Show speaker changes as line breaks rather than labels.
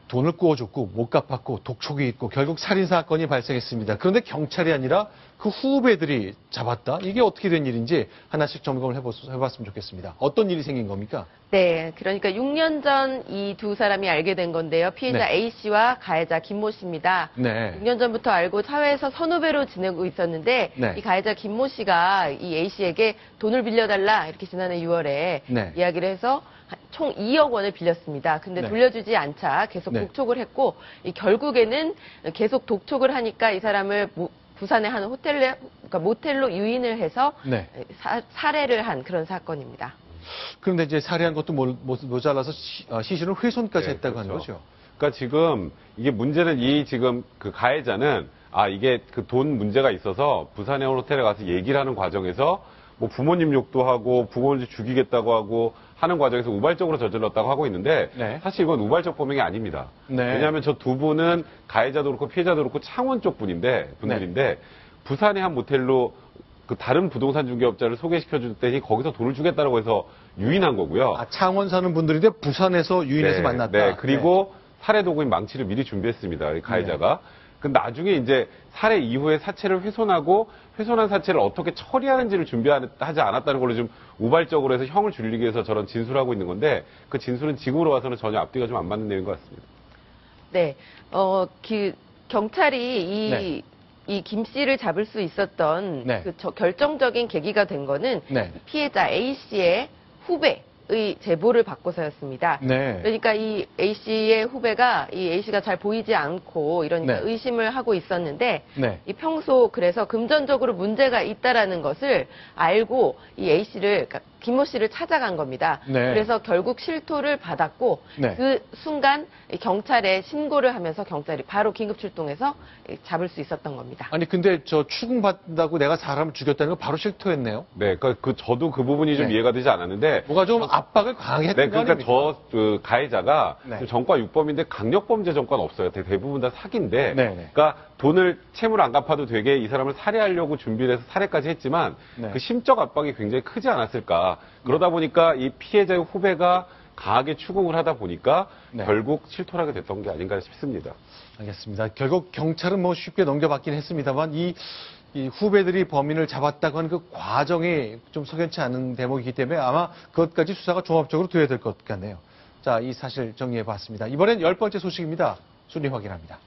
돈을 꾸어줬고 못 갚았고 독촉이 있고 결국 살인 사건이 발생했습니다. 그런데 경찰이 아니라 그 후배들이 잡았다? 이게 어떻게 된 일인지 하나씩 점검을 해봤으면 좋겠습니다. 어떤 일이 생긴 겁니까?
네, 그러니까 6년 전 이 두 사람이 알게 된 건데요. 피해자
네.
A씨와 가해자 김모 씨입니다.
네.
6년 전부터 알고 사회에서 선후배로 지내고 있었는데
네.
이 가해자 김모 씨가 이 A씨에게 돈을 빌려달라 이렇게 지난해 6월에
네.
이야기를 해서 총 2억 원을 빌렸습니다. 근데
네.
돌려주지 않자 계속
네.
독촉을 했고 결국에는 계속 독촉을 하니까 이 사람을 부산의 한 그러니까 모텔로 유인을 해서
네.
살해를 한 그런 사건입니다.
그런데 이제 살해한 것도 모자라서 시신을 훼손까지
네,
했다고
그렇죠.
하는 거죠.
그러니까 지금 이게 문제는 지금 그 가해자는 이게 그 돈 문제가 있어서 부산의 호텔에 가서 얘기를 하는 과정에서 뭐 부모님 욕도 하고 부모님 죽이겠다고 하고 하는 과정에서 우발적으로 저질렀다고 하고 있는데
네.
사실 이건 우발적 범행이 아닙니다.
네.
왜냐하면 저 두 분은 가해자도 그렇고 피해자도 그렇고 창원 쪽 분들인데 부산의 한 모텔로 그 다른 부동산 중개업자를 소개시켜 줄 때니 거기서 돈을 주겠다고 해서 유인한 거고요.
창원 사는 분들인데 부산에서 유인해서 만났다.
네, 그리고 살해 도구인 망치를 미리 준비했습니다. 이 가해자가. 근데 나중에 이제 살해 이후에 사체를 훼손하고 훼손한 사체를 어떻게 처리하는지를 준비하지 않았다는 걸로 좀 우발적으로 해서 형을 줄이기 위해서 저런 진술하고 있는 건데 그 진술은 지금으로 와서는 전혀 앞뒤가 좀 안 맞는 내용인 것 같습니다.
네, 경찰이 이 김 씨를 잡을 수 있었던 결정적인 계기가 된 거는 피해자 A 씨의 후배의 제보를 받고서였습니다. 그러니까 이 A 씨의 후배가 이 A 씨가 잘 보이지 않고 이러니까 의심을 하고 있었는데 이 평소 그래서 금전적으로 문제가 있다라는 것을 알고 이 A 씨를 그러니까 김모 씨를 찾아간 겁니다. 그래서 결국 실토를 받았고 그 순간 경찰에 신고를 하면서 경찰이 바로 긴급 출동해서 잡을 수 있었던 겁니다.
아니 근데 저 추궁받는다고 내가 사람을 죽였다는 거 바로 실토했네요.
네, 그러니까 저도 그 부분이 좀 이해가 되지 않았는데
뭐가 좀 압박을 강하게 했던 거
그러니까 그 가해자가 전과 유범인데 강력범죄 전과는 없어요. 대부분 다 사기인데 그러니까 돈을 채무를 안 갚아도 되게 이 사람을 살해하려고 준비를 해서 살해까지 했지만 그 심적 압박이 굉장히 크지 않았을까. 그러다 보니까 이 피해자의 후배가 강하게 추궁을 하다 보니까 결국 실토를 하게 됐던 게 아닌가 싶습니다.
알겠습니다. 결국 경찰은 뭐 쉽게 넘겨받긴 했습니다만 이 후배들이 범인을 잡았다고 하는 그 과정이 좀 석연치 않은 대목이기 때문에 아마 그것까지 수사가 종합적으로 돼야 될 것 같네요. 자, 이 사실 정리해 봤습니다. 이번엔 10번째 소식입니다. 순위 확인합니다.